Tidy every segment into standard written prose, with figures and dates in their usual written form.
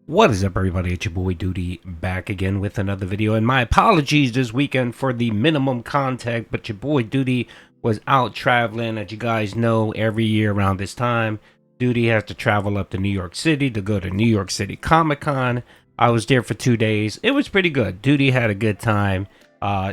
What is up, everybody? It's your boy Doody back again with another video. And my apologies this weekend for the minimum contact, but your boy Doody was out traveling. As you guys know, every year around this time, Doody has to travel up to New York City to go to New York City Comic-Con. I was there for 2 days. It was pretty good. Doody had a good time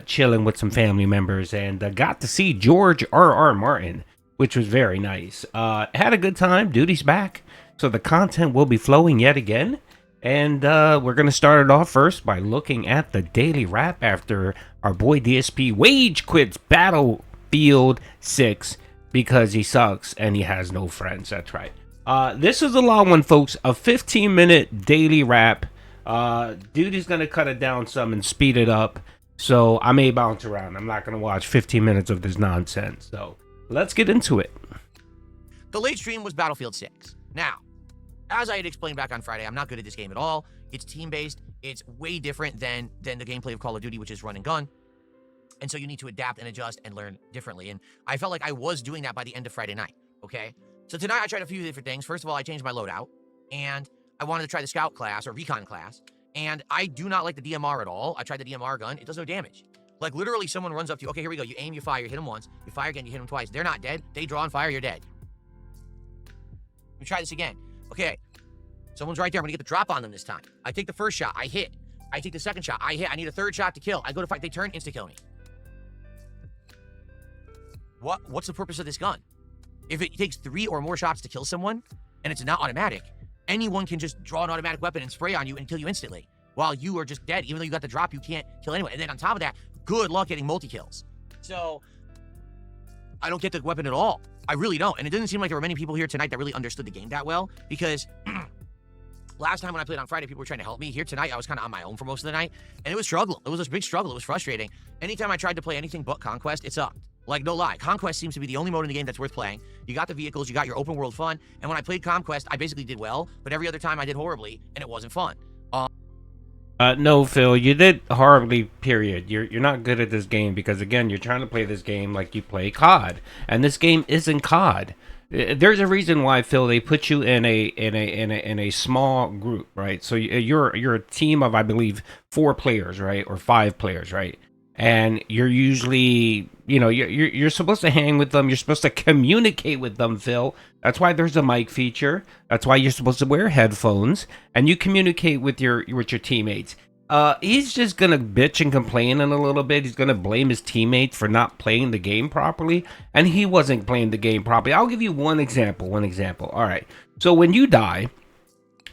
chilling with some family members and got to see George R.R. Martin, which was very nice. Had a good time. Doody's back, so the content will be flowing yet again. And we're going to start it off first by looking at the daily wrap after our boy DSP Wage quits Battlefield 6 because he sucks and he has no friends. That's right. This is a long one, folks. A 15-minute daily wrap. Duty's going to cut it down some and speed it up. So I may bounce around. I'm not going to watch 15 minutes of this nonsense. So let's get into it. The late stream was Battlefield 6. Now, as I had explained back on Friday, I'm not good at this game at all. It's team-based. It's way different than the gameplay of Call of Duty, which is run and gun. And so you need to adapt and adjust and learn differently. And I felt like I was doing that by the end of Friday night, okay? So tonight I tried a few different things. First of all, I changed my loadout, and I wanted to try the Scout class or Recon class. And I do not like the DMR at all. I tried the DMR gun. It does no damage. Like, literally, someone runs up to you. Okay, here we go. You aim, you fire, you hit them once. You fire again, you hit them twice. They're not dead. They draw and fire, you're dead. Let me try this again. Okay, someone's right there. I'm gonna get the drop on them this time. I take the first shot, I hit. I take the second shot, I hit. I need a third shot to kill. I go to fight, they turn, insta-kill me. What's the purpose of this gun? If it takes 3 or more shots to kill someone, and it's not automatic, anyone can just draw an automatic weapon and spray on you and kill you instantly. While you are just dead. Even though you got the drop, you can't kill anyone. And then on top of that, good luck getting multi-kills. So, I don't get the weapon at all. I really don't. And it doesn't seem like there were many people here tonight that really understood the game that well, because last time when I played on Friday, people were trying to help me. Here tonight, I was kind of on my own for most of the night, and it was struggle. It was a big struggle. It was frustrating. Anytime I tried to play anything but Conquest, it sucked. Like, no lie. Conquest seems to be the only mode in the game that's worth playing. You got the vehicles, you got your open world fun, and when I played Conquest, I basically did well, but every other time I did horribly, and it wasn't fun. No, Phil, you did horribly, period. You're not good at this game because, again, you're trying to play this game like you play COD, and this game isn't COD. There's a reason why, Phil, they put you in a small group, right? So you're a team of, I believe, 4 players, right, or 5 players, right? And you're usually, you're supposed to hang with them. You're supposed to communicate with them, Phil. That's why there's a mic feature. That's why you're supposed to wear headphones, and you communicate with your teammates. He's just gonna bitch and complain in a little bit. He's gonna blame his teammates for not playing the game properly, and he wasn't playing the game properly. I'll give you one example. All right. So when you die,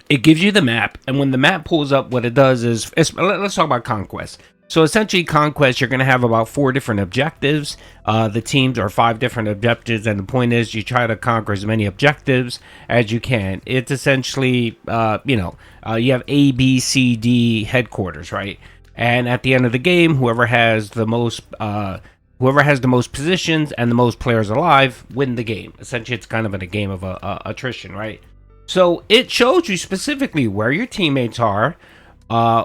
it gives you the map, and when the map pulls up, what it does is, let's talk about Conquest. So essentially, Conquest, you're going to have about 4 different objectives. The teams are 5 different objectives, and the point is you try to conquer as many objectives as you can. It's essentially, you have A, B, C, D headquarters, right? And at the end of the game, whoever has the most positions and the most players alive win the game. Essentially, it's kind of in a game of attrition, right? So it shows you specifically where your teammates are,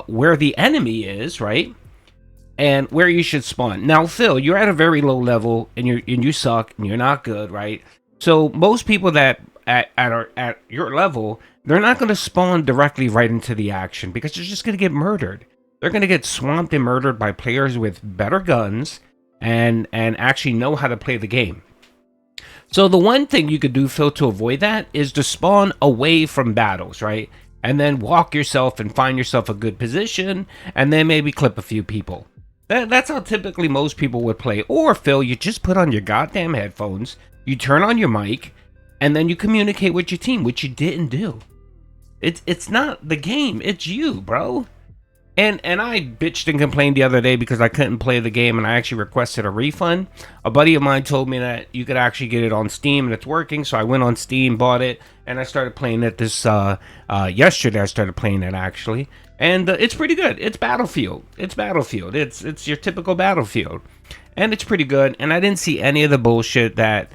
where the enemy is, right? And where you should spawn. Now, Phil, you're at a very low level, and you suck, and you're not good, right? So most people that at your level, they're not going to spawn directly right into the action because they're just going to get murdered. They're going to get swamped and murdered by players with better guns and actually know how to play the game. So the one thing you could do, Phil, to avoid that is to spawn away from battles, right? And then walk yourself and find yourself a good position, and then maybe clip a few people. That's how typically most people would play. Or, Phil, you just put on your goddamn headphones, you turn on your mic, and then you communicate with your team, which you didn't do. It's not the game, it's you, bro. And I bitched and complained the other day because I couldn't play the game, and I actually requested a refund. A buddy of mine told me that you could actually get it on Steam, and it's working, so I went on Steam, bought it, and I started playing it yesterday. I started playing it, actually. And it's pretty good. It's Battlefield. It's your typical Battlefield. And it's pretty good. And I didn't see any of the bullshit that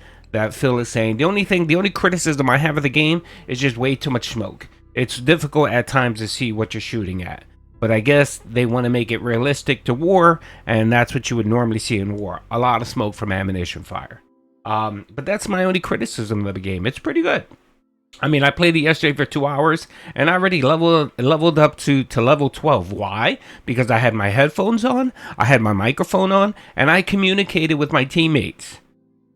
Phil is saying. The only criticism I have of the game is just way too much smoke. It's difficult at times to see what you're shooting at. But I guess they want to make it realistic to war, and that's what you would normally see in war. A lot of smoke from ammunition fire. But that's my only criticism of the game. It's pretty good. I mean, I played it yesterday for 2 hours, and I already leveled up to level 12. Why? Because I had my headphones on, I had my microphone on, and I communicated with my teammates.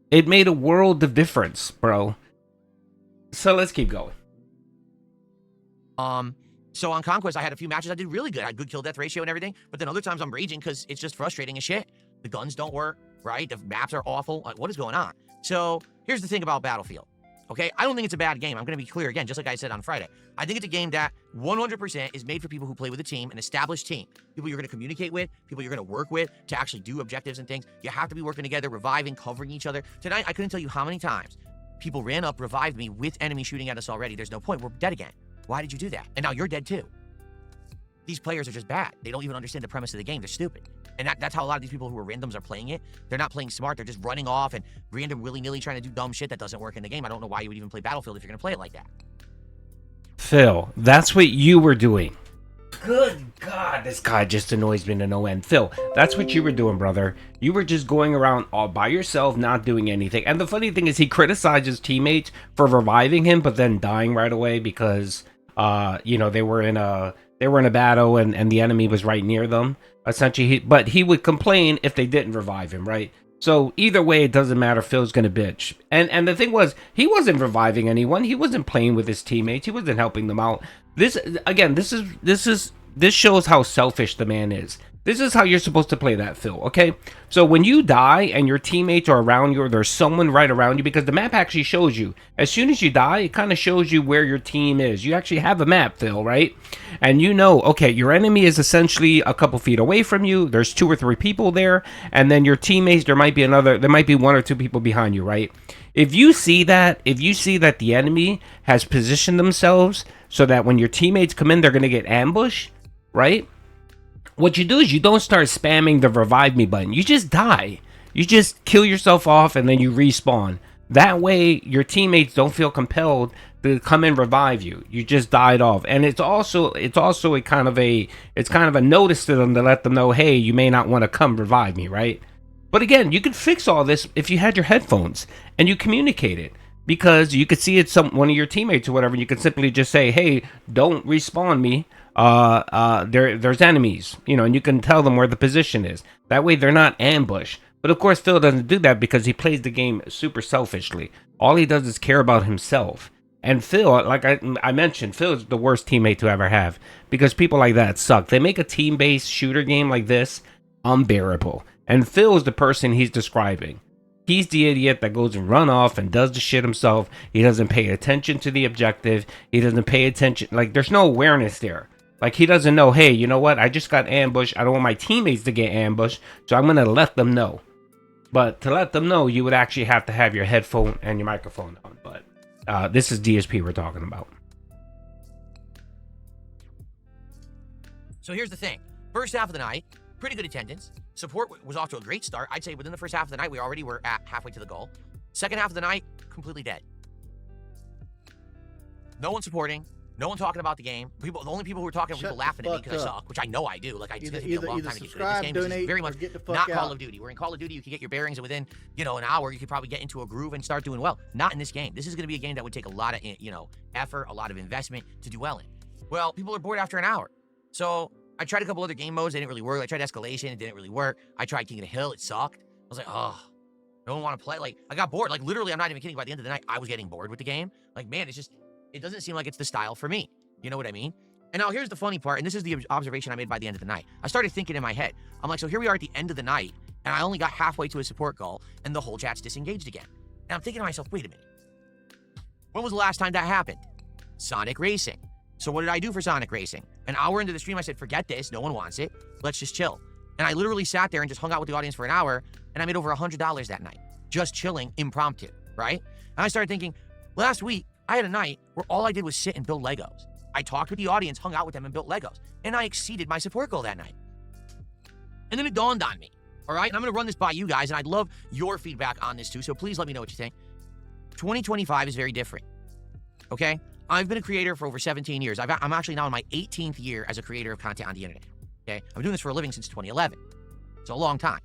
It made a world of difference, bro. So let's keep going. So on Conquest, I had a few matches I did really good. I had good kill death ratio and everything, but then other times I'm raging because it's just frustrating as shit. The guns don't work, right? The maps are awful. Like, what is going on? So here's the thing about Battlefield. Okay, I don't think it's a bad game. I'm going to be clear again, just like I said on Friday. I think it's a game that 100% is made for people who play with a team, an established team. People you're going to communicate with, people you're going to work with to actually do objectives and things. You have to be working together, reviving, covering each other. Tonight, I couldn't tell you how many times people ran up, revived me with enemy shooting at us already. There's no point. We're dead again. Why did you do that? And now you're dead too. These players are just bad. They don't even understand the premise of the game. They're stupid. And that's how a lot of these people who are randoms are playing it. They're not playing smart. They're just running off and random willy-nilly trying to do dumb shit that doesn't work in the game. I don't know why you would even play Battlefield if you're going to play it like that. Phil, that's what you were doing. Good God, this guy just annoys me to no end. Phil, that's what you were doing, brother. You were just going around all by yourself, not doing anything. And the funny thing is, he criticized his teammates for reviving him, but then dying right away because, they were in a battle and the enemy was right near them. Essentially, but he would complain if they didn't revive him, right? So either way, it doesn't matter. Phil's gonna bitch. And the thing was, he wasn't reviving anyone. He wasn't playing with his teammates. He wasn't helping them out. This shows how selfish the man is. This is how you're supposed to play that, Phil, okay? So when you die and your teammates are around you or there's someone right around you, because the map actually shows you, as soon as you die, it kind of shows you where your team is. You actually have a map, Phil, right? And you know, okay, your enemy is essentially a couple feet away from you. There's 2 or 3 people there. And then your teammates, there might be 1 or 2 people behind you, right? If you see that the enemy has positioned themselves so that when your teammates come in, they're going to get ambushed, right? What you do is you don't start spamming the revive me button. You just die. You just kill yourself off and then you respawn. That way your teammates don't feel compelled to come and revive you. You just died off. And it's also a kind of a notice to them to let them know, hey, you may not want to come revive me, right? But again, you could fix all this if you had your headphones and you communicated. Because you could see it's one of your teammates or whatever, and you could simply just say, hey, don't respawn me. There's enemies, and you can tell them where the position is. That way they're not ambushed. But of course, Phil doesn't do that because he plays the game super selfishly. All he does is care about himself. And Phil, like I mentioned, Phil is the worst teammate to ever have because people like that suck. They make a team-based shooter game like this unbearable. And Phil is the person he's describing. He's the idiot that goes and run off and does the shit himself. He doesn't pay attention to the objective. He doesn't pay attention. Like, there's no awareness there. Like, he doesn't know, hey, you know what? I just got ambushed. I don't want my teammates to get ambushed, so I'm going to let them know. But to let them know, you would actually have to have your headphone and your microphone on. But this is DSP we're talking about. So here's the thing. First half of the night, pretty good attendance. Support was off to a great start. I'd say within the first half of the night, we already were at halfway to the goal. Second half of the night, completely dead. No one supporting. No one talking about the game. The only people who were talking were people laughing at me because I suck, which I know I do. Like, it's going to take a long time to get good at this game. This is very much not Call of Duty. We're in Call of Duty, you can get your bearings, and within, an hour, you could probably get into a groove and start doing well. Not in this game. This is going to be a game that would take a lot of, effort, a lot of investment to do well in. Well, people are bored after an hour. So I tried a couple other game modes. They didn't really work. I tried Escalation. It didn't really work. I tried King of the Hill. It sucked. I was like, oh, no one want to play. Like, I got bored. Like, literally, I'm not even kidding. By the end of the night, I was getting bored with the game. Like, man, it doesn't seem like it's the style for me. You know what I mean? And now here's the funny part, and this is the observation I made by the end of the night. I started thinking in my head. I'm like, so here we are at the end of the night, and I only got halfway to a support goal, and the whole chat's disengaged again. And I'm thinking to myself, wait a minute. When was the last time that happened? Sonic Racing. So what did I do for Sonic Racing? An hour into the stream, I said, forget this. No one wants it. Let's just chill. And I literally sat there and just hung out with the audience for an hour, and I made over $100 that night. Just chilling, impromptu, right? And I started thinking, last week, I had a night where all I did was sit and build Legos. I talked with the audience, hung out with them, and built Legos. And I exceeded my support goal that night. And then it dawned on me, all right? And I'm going to run this by you guys, and I'd love your feedback on this too, so please let me know what you think. 2025 is very different, okay? I've been a creator for over 17 years. I'm actually now in my 18th year as a creator of content on the internet, okay? I've been doing this for a living since 2011. It's a long time.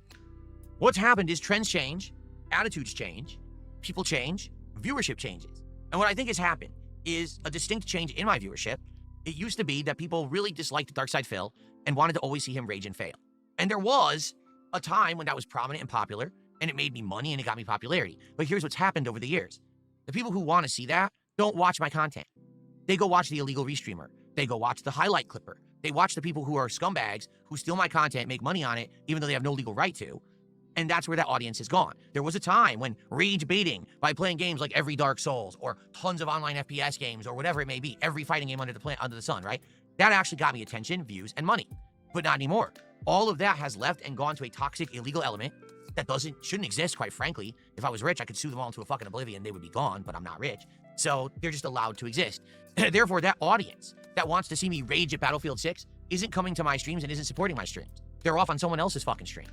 What's happened is trends change, attitudes change, people change, viewership changes. And what I think has happened is a distinct change in my viewership. It used to be that people really disliked Darkside Phil and wanted to always see him rage and fail. And there was a time when that was prominent and popular, and it made me money and it got me popularity. But here's what's happened over the years. The people who want to see that don't watch my content. They go watch the illegal restreamer. They go watch the highlight clipper. They watch the people who are scumbags who steal my content, make money on it, even though they have no legal right to. And that's where that audience is gone. There was a time when rage baiting by playing games like every Dark Souls or tons of online FPS games or whatever it may be, every fighting game under the sun, right? That actually got me attention, views, and money. But not anymore. All of that has left and gone to a toxic, illegal element that shouldn't exist, quite frankly. If I was rich, I could sue them all into a fucking oblivion. They would be gone, but I'm not rich. So they're just allowed to exist. Therefore, that audience that wants to see me rage at Battlefield 6 isn't coming to my streams and isn't supporting my streams. They're off on someone else's fucking stream.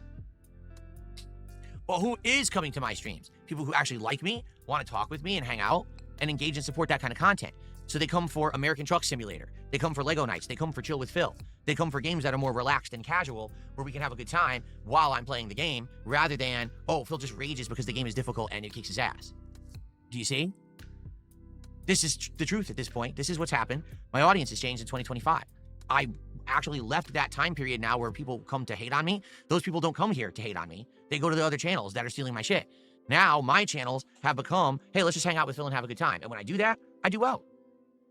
Well, who is coming to my streams? People who actually like me, want to talk with me and hang out and engage and support that kind of content. So they come for American Truck Simulator. They come for Lego Nights. They come for Chill with Phil. They come for games that are more relaxed and casual where we can have a good time while I'm playing the game rather than, oh, Phil just rages because the game is difficult and it kicks his ass. Do you see? This is the truth at this point. This is what's happened. My audience has changed in 2025. I actually left that time period now where people come to hate on me. Those people don't come here to hate on me. They go to the other channels that are stealing my shit. Now my channels have become, hey, let's just hang out with Phil and have a good time. And when I do that, I do well.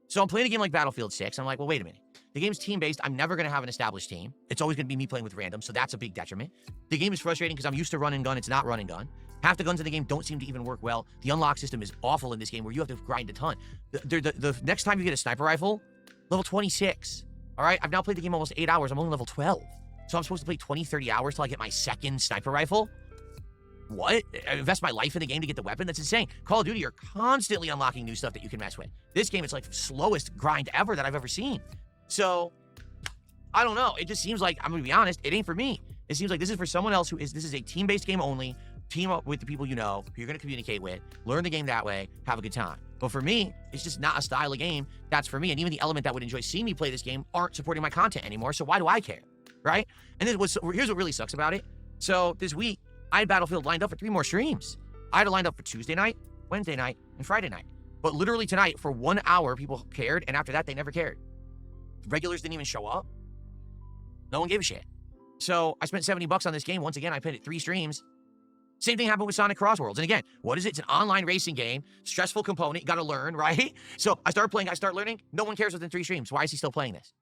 So I'm playing a game like Battlefield 6. I'm like, well, wait a minute. The game's team-based. I'm never going to have an established team. It's always going to be me playing with random, so that's a big detriment. The game is frustrating because I'm used to run and gun. It's not run and gun. Half the guns in the game don't seem to even work well. The unlock system is awful in this game where you have to grind a ton. The next time you get a sniper rifle, level 26. All right? I've now played the game almost 8 hours. I'm only level 12. So I'm supposed to play 20, 30 hours till I get my second sniper rifle? What? I invest my life in the game to get the weapon? That's insane. Call of Duty, you're constantly unlocking new stuff that you can mess with. This game, it's like the slowest grind ever that I've ever seen. So, I don't know. It just seems like, I'm going to be honest, it ain't for me. It seems like this is for someone else this is a team-based game only. Team up with the people you know, who you're going to communicate with, learn the game that way, have a good time. But for me, it's just not a style of game that's for me. And even the element that would enjoy seeing me play this game aren't supporting my content anymore. So why do I care? Right? And here's what really sucks about it. So this week, I had Battlefield lined up for 3 more streams. I had it lined up for Tuesday night, Wednesday night, and Friday night. But literally tonight, for 1 hour, people cared, and after that, they never cared. Regulars didn't even show up. No one gave a shit. So I spent $70 on this game. Once again, I played it 3 streams. Same thing happened with Sonic Crossworlds. And again, what is it? It's an online racing game. Stressful component. You got to learn, right? So I start playing. I start learning. No one cares within 3 streams. Why is he still playing this?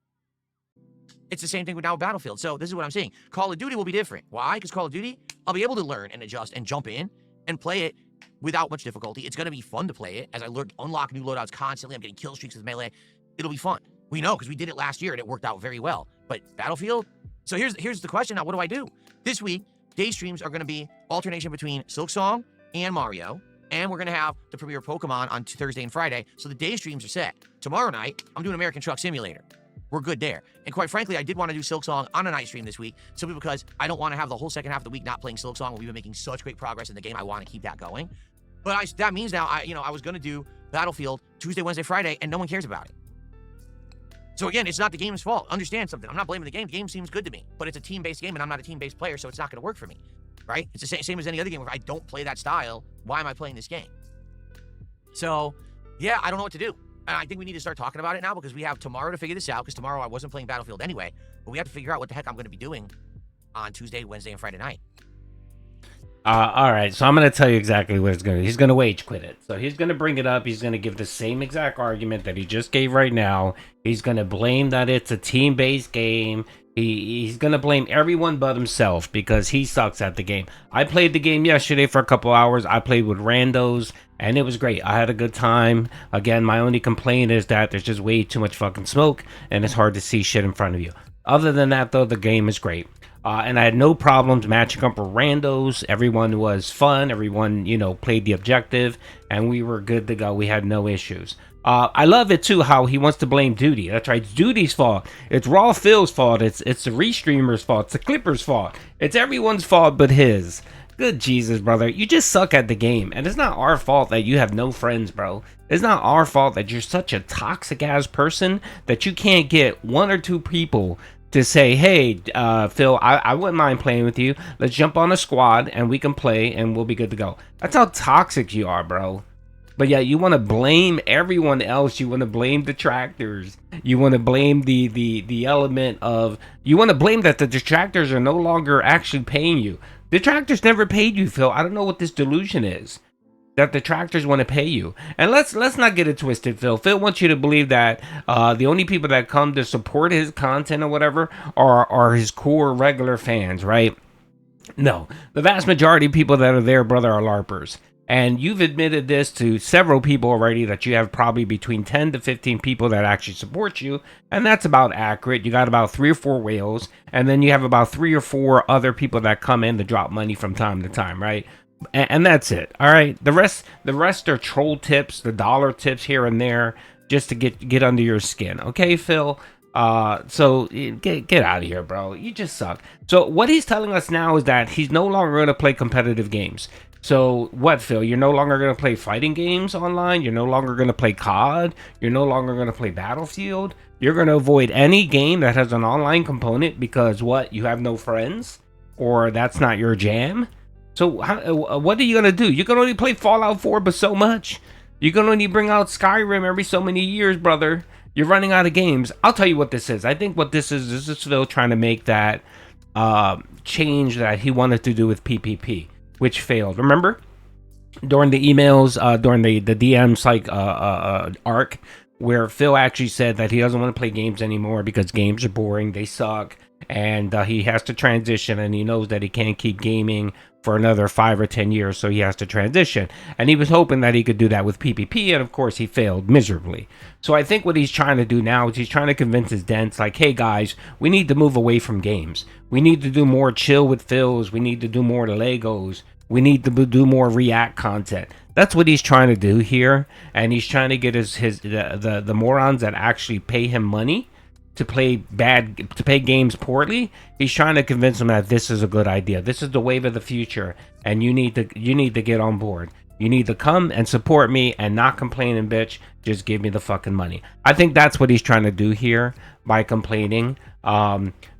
It's the same thing with now Battlefield. So this is what I'm seeing. Call of Duty will be different. Why? Because Call of Duty, I'll be able to learn and adjust and jump in and play it without much difficulty. It's going to be fun to play it as I unlock new loadouts constantly. I'm getting kill streaks with melee. It'll be fun. We know because we did it last year and it worked out very well. But Battlefield? So here's the question now. What do I do? This week, day streams are going to be alternation between Silksong and Mario. And we're going to have the premiere Pokemon on Thursday and Friday. So the day streams are set. Tomorrow night, I'm doing American Truck Simulator. We're good there. And quite frankly, I did want to do Silksong on a night stream this week, simply because I don't want to have the whole second half of the week not playing Silksong when we've been making such great progress in the game. I want to keep that going. But that means now, I was going to do Battlefield Tuesday, Wednesday, Friday, and no one cares about it. So again, it's not the game's fault. Understand something. I'm not blaming the game. The game seems good to me, but it's a team-based game, and I'm not a team-based player, so it's not going to work for me, right? It's the same as any other game. If I don't play that style, why am I playing this game? So, yeah, I don't know what to do. And I think we need to start talking about it now because we have tomorrow to figure this out because tomorrow I wasn't playing Battlefield anyway. But we have to figure out what the heck I'm going to be doing on Tuesday, Wednesday, and Friday night. All right, so I'm going to tell you exactly what he's going to do. He's going to wage quit it. So he's going to bring it up. He's going to give the same exact argument that he just gave right now. He's going to blame that it's a team-based game. He's going to blame everyone but himself because he sucks at the game. I played the game yesterday for a couple hours. I played with randos, and it was great. I had a good time. Again, my only complaint is that there's just way too much fucking smoke, and it's hard to see shit in front of you. Other than that, though, the game is great. And I had no problems matching up with randos. Everyone was fun. Everyone, played the objective, and we were good to go. We had no issues. I love it, too, how he wants to blame Doody. That's right. It's Doody's fault. It's Raw Phil's fault. It's the restreamer's fault. It's the Clipper's fault. It's everyone's fault but his. Good Jesus, brother. You just suck at the game. And it's not our fault that you have no friends, bro. It's not our fault that you're such a toxic-ass person that you can't get 1 or 2 people to say, hey, Phil, I wouldn't mind playing with you. Let's jump on a squad and we can play and we'll be good to go. That's how toxic you are, bro. But yeah, you want to blame everyone else. You want to blame detractors. You want to blame the element of, you want to blame that the detractors are no longer actually paying you. Detractors never paid you, Phil. I don't know what this delusion is that the detractors want to pay you. And let's not get it twisted, Phil. Phil wants you to believe that the only people that come to support his content or whatever are his core regular fans, right? No, the vast majority of people that are there, brother, are LARPers. And you've admitted this to several people already, that you have probably between 10 to 15 people that actually support you. And that's about accurate. You got about 3 or 4 whales. And then you have about 3 or 4 other people that come in to drop money from time to time, right? And that's it. All right. The rest are troll tips, the dollar tips here and there, just to get under your skin. Okay, Phil? So get out of here, bro. You just suck. So what he's telling us now is that he's no longer going to play competitive games. So what, Phil? You're no longer going to play fighting games online. You're no longer going to play COD. You're no longer going to play Battlefield. You're going to avoid any game that has an online component because what? You have no friends, or that's not your jam. So what are you going to do? You can only play Fallout 4, but so much. You can only bring out Skyrim every so many years, brother. You're running out of games. I'll tell you what this is. I think what this is Phil trying to make that change that he wanted to do with PPP, which failed. Remember? During the emails, during the DMs arc, where Phil actually said that he doesn't want to play games anymore because games are boring, they suck, and he has to transition, and he knows that he can't keep gaming for another 5 or 10 years, so he has to transition. And he was hoping that he could do that with PPP, and of course he failed miserably. So I think what he's trying to do now is he's trying to convince his dents, like, hey guys, we need to move away from games. We need to do more chill with Phils. We need to do more Legos. We need to do more React content. That's what he's trying to do here, and he's trying to get the morons that actually pay him money to play games poorly. He's trying to convince them that this is a good idea. This is the wave of the future, and you need to get on board. You need to come and support me and not complain and bitch. Just give me the fucking money. I think that's what he's trying to do here by complaining.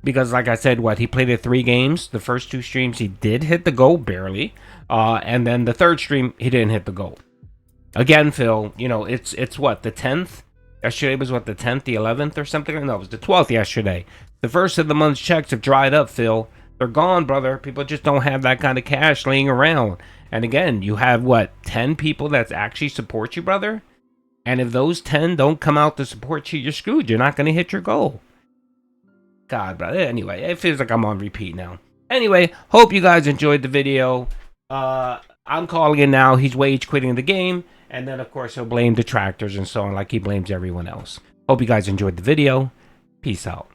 Because like I said, he played at 3 games. The first 2 streams he did hit the goal barely. And then the 3rd stream he didn't hit the goal. Again, Phil, it's what, the 10th? Yesterday was what, the 10th, the 11th or something? No, it was the 12th yesterday. The first of the month's checks have dried up, Phil. They're gone, brother. People just don't have that kind of cash laying around. And again, you have what, 10 people that actually support you, brother? And if those 10 don't come out to support you, you're screwed. You're not going to hit your goal. God, brother. Anyway, it feels like I'm on repeat now. Anyway, hope you guys enjoyed the video. I'm calling it now. He's wage quitting the game. And then, of course, he'll blame detractors and so on, like he blames everyone else. Hope you guys enjoyed the video. Peace out.